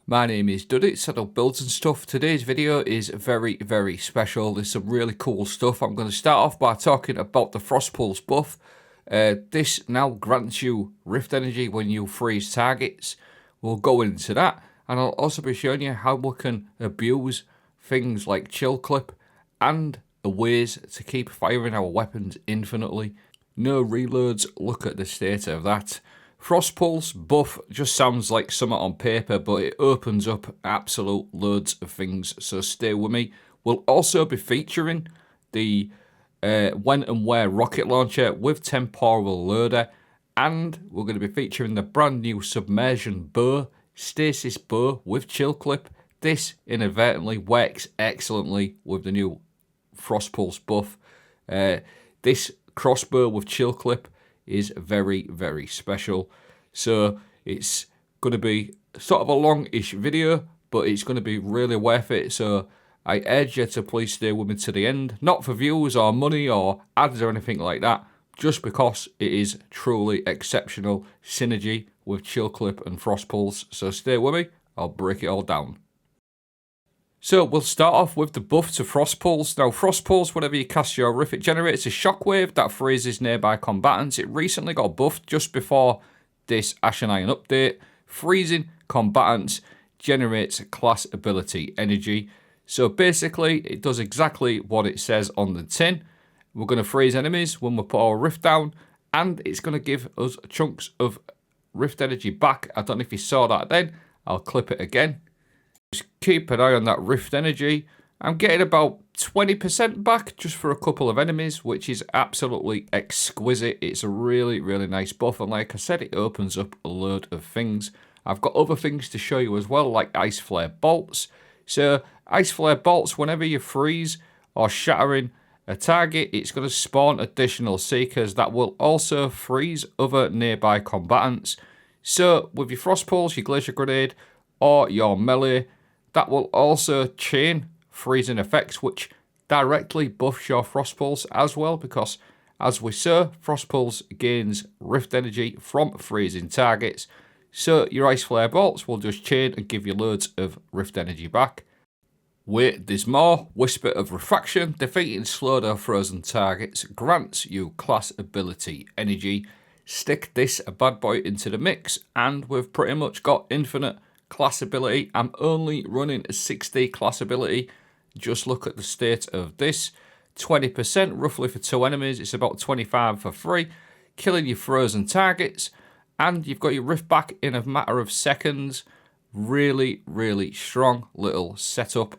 My name is Dudit, set up builds and stuff. Today's video is very special. There's some really cool stuff. I'm going to start off by talking about the Frost Pulse buff. This now grants you Rift Energy when you freeze targets. We'll go into that, and I'll also be showing you how we can abuse things like Chill Clip and the ways to keep firing our weapons infinitely. No reloads, look at the state of that. Frost Pulse buff just sounds like something on paper, but it opens up absolute loads of things, so stay with me. We'll also be featuring the when and where rocket launcher with Temporal loader, and we're going to be featuring the brand new Submersion bow, stasis bow with Chill Clip. This inadvertently works excellently with the new Frost Pulse buff. This Crossbow with Chill Clip is very special, so it's going to be sort of a long-ish video, but it's going to be really worth it, so I urge you to please stay with me to the end, not for views or money or ads or anything like that, just because it is truly exceptional synergy with Chill Clip and Frost Pulse. So stay with me, I'll break it all down. So we'll start off with the buff to Frost Pulse. Now Frost Pulse, whenever you cast your riff, it generates a shockwave that freezes nearby combatants. It recently got buffed just before this Ashen Iron update. Freezing combatants generates class ability energy. So basically it does exactly what it says on the tin. We're going to freeze enemies when we put our rift down, and it's going to give us chunks of rift energy back. I don't know if you saw that then. I'll clip it again. Just keep an eye on that rift energy. I'm getting about 20% back just for a couple of enemies, which is absolutely exquisite. It's a really nice buff, and like I said, it opens up a load of things. I've got other things to show you as well, like Ice Flare Bolts. So Ice Flare Bolts, whenever you freeze or shattering a target, it's going to spawn additional Seekers that will also freeze other nearby combatants. So with your Frost Pulse, your Glacier Grenade, or your melee, that will also chain freezing effects, which directly buffs your Frost Pulse as well, because as we saw, Frost Pulse gains Rift Energy from freezing targets. So your Ice Flare Bolts will just chain and give you loads of Rift Energy back. Wait, there's more. Whisper of Refraction. Defeating slowed or frozen targets grants you class ability energy. Stick this bad boy into the mix, and we've pretty much got infinite class ability. I'm only running a 60 class ability. Just look at the state of this. 20% roughly for 2 enemies. It's about 25 for 3. Killing your frozen targets, and you've got your rift back in a matter of seconds. Really strong little setup.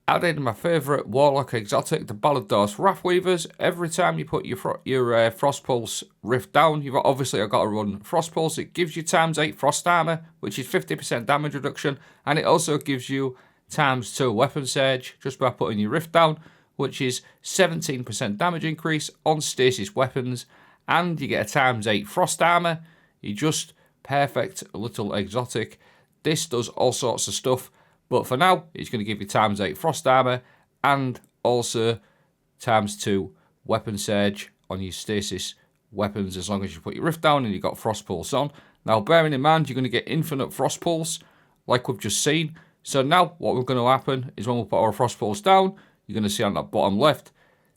Added my favourite Warlock exotic, the Ballidorse wrathweavers. Every time you put your Frost Pulse rift down, you've obviously got to run Frost Pulse. It gives you ×8 Frost Armour, which is 50% damage reduction, and it also gives you ×2 Weapon Surge just by putting your rift down, which is 17% damage increase on stasis weapons, and you get a ×8 Frost Armour. You just perfect little exotic. This does all sorts of stuff, but for now, it's going to give you ×8 Frost Armour and also ×2 Weapon Surge on your stasis weapons as long as you put your rift down and you've got Frost Pulse on. Now, bearing in mind, you're going to get infinite Frost Pulse, like we've just seen. So now, what we're going to happen is when we put our Frost Pulse down, you're going to see on that bottom left,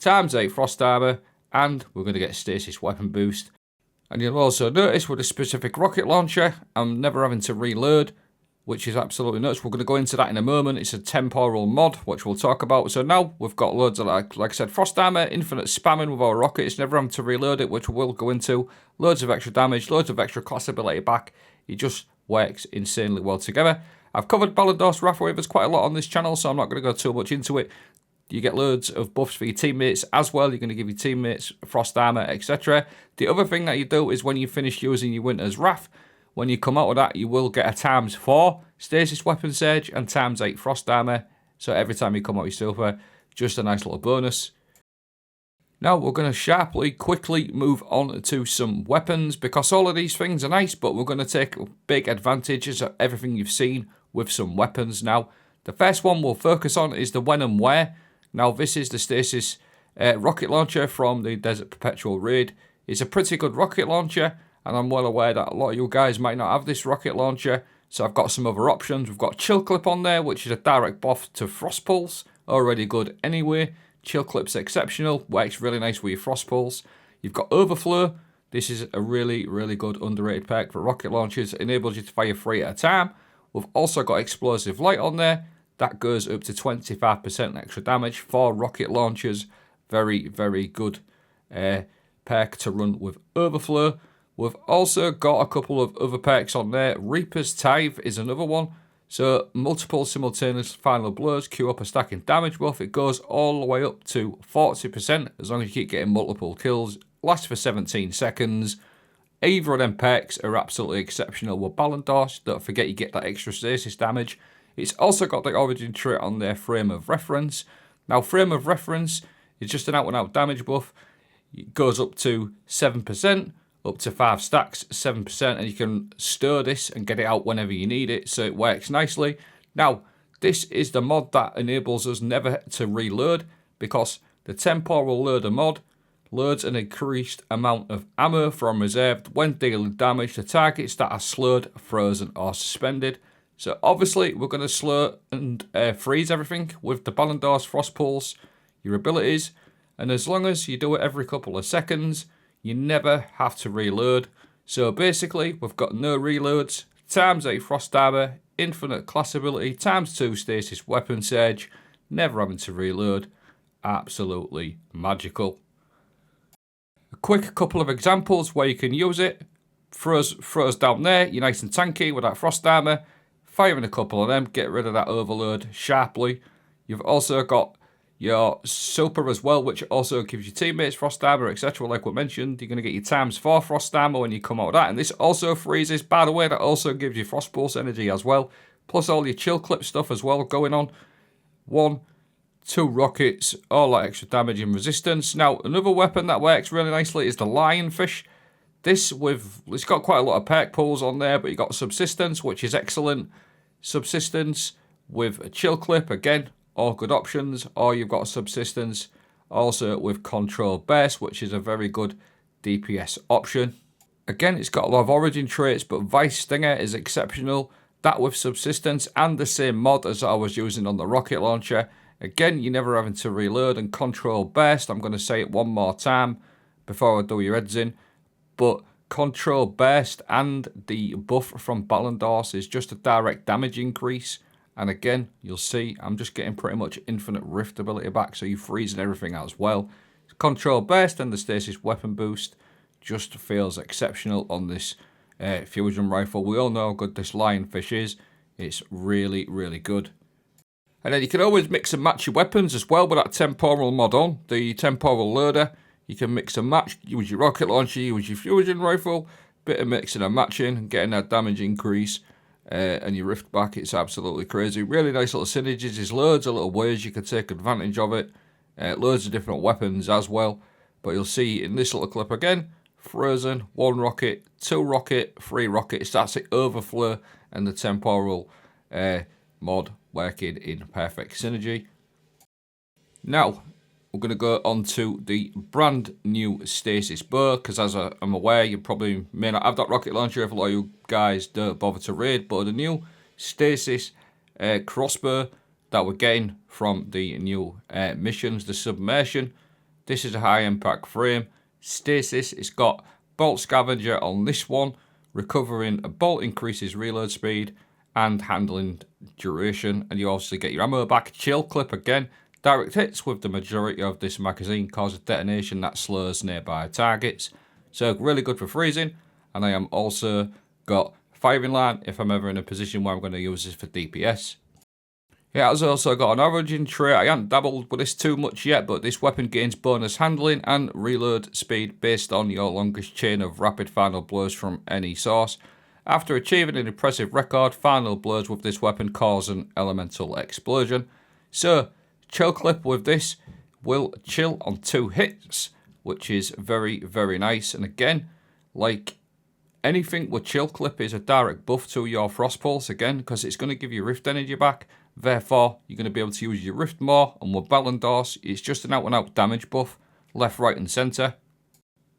×8 Frost Armour, and we're going to get stasis weapon boost. And you'll also notice with a specific rocket launcher, I'm never having to reload, which is absolutely nuts. We're going to go into that in a moment. It's a temporal mod, which we'll talk about. So now we've got loads of, like I said, Frost Armour, infinite spamming with our rocket. It's never having to reload it, which we'll go into. Loads of extra damage, loads of extra class ability back. It just works insanely well together. I've covered Ballidorse wrathweavers quite a lot on this channel, so I'm not going to go too much into it. You get loads of buffs for your teammates as well. You're going to give your teammates Frost Armour, etc. The other thing that you do is when you finish using your Winter's Wrath, when you come out of that, you will get a ×4 Stasis Weapon Surge and ×8 Frost Armour. So every time you come out your silver, just a nice little bonus. Now we're going to quickly move on to some weapons, because all of these things are nice, but we're going to take big advantages of everything you've seen with some weapons now. The first one we'll focus on is the when and where. Now this is the stasis rocket launcher from the Desert Perpetual raid. It's a pretty good rocket launcher, and I'm well aware that a lot of you guys might not have this rocket launcher, So I've got some other options. We've got Chill Clip on there, which is a direct buff to Frost Pulse. Already good anyway. Chill Clip's exceptional. Works really nice with your Frost Pulse. You've got Overflow. This is a really, really good underrated perk for rocket launchers. It enables you to fire 3 at a time. We've also got Explosive Light on there. That goes up to 25% extra damage for rocket launchers. Very, very good perk to run with Overflow. We've also got a couple of other perks on there. Reaper's Tithe is another one. So multiple simultaneous final blows queue up a stacking damage buff. It goes all the way up to 40% as long as you keep getting multiple kills. Lasts for 17 seconds. Either of them perks are absolutely exceptional with Ballidorse. Don't forget you get that extra stasis damage. It's also got the origin trait on their Frame of Reference. Now Frame of Reference is just an out and out damage buff. It goes up to 7%. Up to 5 stacks, 7%, and you can store this and get it out whenever you need it, so it works nicely. Now, this is the mod that enables us never to reload, because the Temporal Loader mod loads an increased amount of ammo from reserved when dealing damage to targets that are slowed, frozen, or suspended. So obviously, we're going to slow and freeze everything with the Ballidorse Frost Pulse, your abilities, and as long as you do it every couple of seconds, you never have to reload. So basically, we've got no reloads, ×8 frost armor, infinite class ability, ×2 stasis weapon surge, never having to reload. Absolutely magical. A quick couple of examples where you can use it. Throws down there, you're nice and tanky with that frost armor. Firing a couple of them, get rid of that overload sharply. You've also got your super as well, which also gives your teammates frost armor, etc. Like we mentioned, you're going to get your ×4 frost armor when you come out of that. And this also freezes. By the way, that also gives you frost pulse energy as well. Plus all your chill clip stuff as well going on. 1, 2 rockets, all that extra damage and resistance. Now, another weapon that works really nicely is the Lionfish. It's got quite a lot of perk pulls on there, but you got Subsistence, which is excellent. Subsistence with a chill clip, again, all good options. Or you've got Subsistence also with Control Burst, which is a very good DPS option. Again, it's got a lot of origin traits, but Vice Stinger is exceptional. That with Subsistence and the same mod as I was using on the rocket launcher. Again, you're never having to reload. And Control Burst, I'm going to say it one more time before I do your heads in. But Control Burst and the buff from Ballidorse is just a direct damage increase. And again, you'll see I'm just getting pretty much infinite rift ability back, so you're freezing everything out as well. Control Burst and the stasis weapon boost just feels exceptional on this fusion rifle. We all know how good this Lionfish is. It's really, really good. And then you can always mix and match your weapons as well with that Temporal mod on, the Temporal Loader. You can mix and match, use your rocket launcher, use your fusion rifle, bit of mixing and matching, and getting that damage increase. And your rift back, it's absolutely crazy. Really nice little synergies. There's loads of little ways you can take advantage of it. Loads of different weapons as well. But you'll see in this little clip again, frozen, 1 rocket, 2 rocket, 3 rockets. That's the Overflow and the Temporal mod working in perfect synergy. Now, we're going to go on to the brand new stasis bow, because as I'm aware, you probably may not have that rocket launcher if a lot of you guys don't bother to raid, but the new stasis crossbow that we're getting from the new missions, the Submersion. This is a high impact frame. Stasis, it's got bolt scavenger on this one. Recovering a bolt increases reload speed and handling duration, and you also get your ammo back. Chill clip again. Direct hits with the majority of this magazine cause a detonation that slows nearby targets. So really good for freezing. And I am also got firing line if I'm ever in a position where I'm going to use this for DPS. It has also got an origin trait. I haven't dabbled with this too much yet, but this weapon gains bonus handling and reload speed based on your longest chain of rapid final blows from any source. After achieving an impressive record, final blows with this weapon cause an elemental explosion. So, chill clip with this will chill on 2 hits, which is very, very nice. And again, like anything with chill clip is a direct buff to your frost pulse again, because it's going to give you rift energy back. Therefore, you're going to be able to use your rift more. And with Ballidorse, it's just an out and out damage buff, left, right, and centre.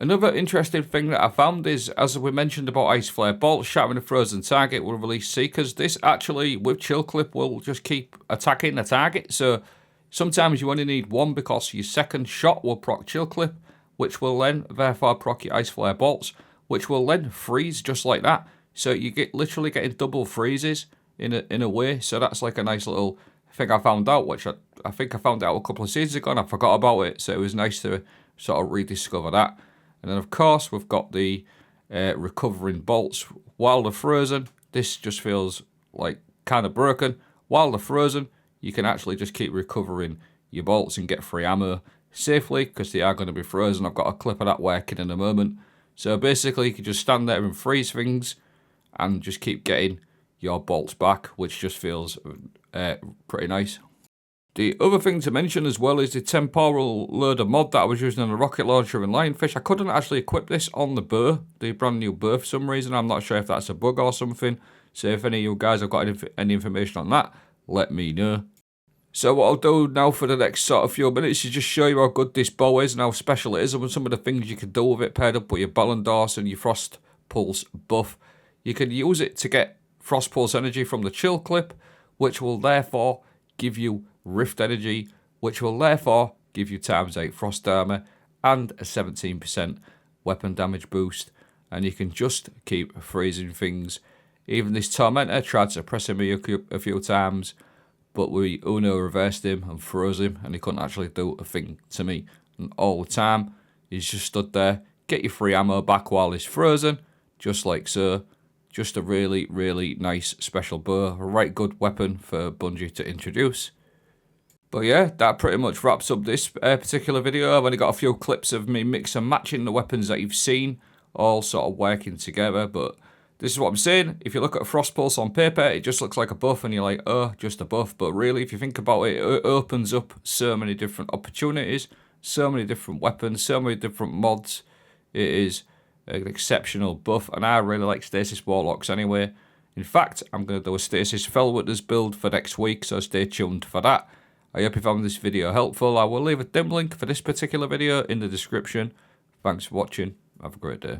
Another interesting thing that I found is, as we mentioned about Ice Flare Bolts, shattering a frozen target will release Seekers. This actually, with Chill Clip, will just keep attacking the target. So sometimes you only need one because your second shot will proc Chill Clip, which will then therefore proc your Ice Flare Bolts, which will then freeze just like that. So you get literally getting double freezes in a way. So that's like a nice little thing I found out, which I think I found out a couple of seasons ago and I forgot about it. So it was nice to sort of rediscover that. And then of course we've got the recovering bolts. While they're frozen, this just feels like kind of broken. While they're frozen, you can actually just keep recovering your bolts and get free ammo safely because they are going to be frozen. I've got a clip of that working in a moment. So basically you can just stand there and freeze things and just keep getting your bolts back, which just feels pretty nice. The other thing to mention as well is the Temporal loader mod that I was using on the rocket launcher in Lionfish. I couldn't actually equip this on the bow, the brand new bow for some reason. I'm not sure if that's a bug or something. So if any of you guys have got any information on that, let me know. So what I'll do now for the next sort of few minutes is just show you how good this bow is and how special it is and some of the things you can do with it paired up with your Ballidorse and your Frost Pulse buff. You can use it to get Frost Pulse energy from the Chill Clip, which will therefore give you Rift energy, which will therefore give you ×8 Frost armor and a 17% weapon damage boost. And you can just keep freezing things. Even this Tormentor tried suppressing me a few times, but we Uno reversed him and froze him, and he couldn't actually do a thing to me. And all the time, he's just stood there, get your free ammo back while he's frozen, just like so. Just a really, really nice special bow, a right good weapon for Bungie to introduce. But yeah, that pretty much wraps up this particular video. I've only got a few clips of me mix and matching the weapons that you've seen, all sort of working together. But this is what I'm saying. If you look at a Frost Pulse on paper, it just looks like a buff and you're like, oh, just a buff. But really, if you think about it, it opens up so many different opportunities, so many different weapons, so many different mods. It is an exceptional buff, and I really like Stasis Warlocks anyway. In fact, I'm going to do a Stasis Fellwithers build for next week, so stay tuned for that. I hope you found this video helpful. I will leave a dim link for this particular video in the description. Thanks for watching. Have a great day.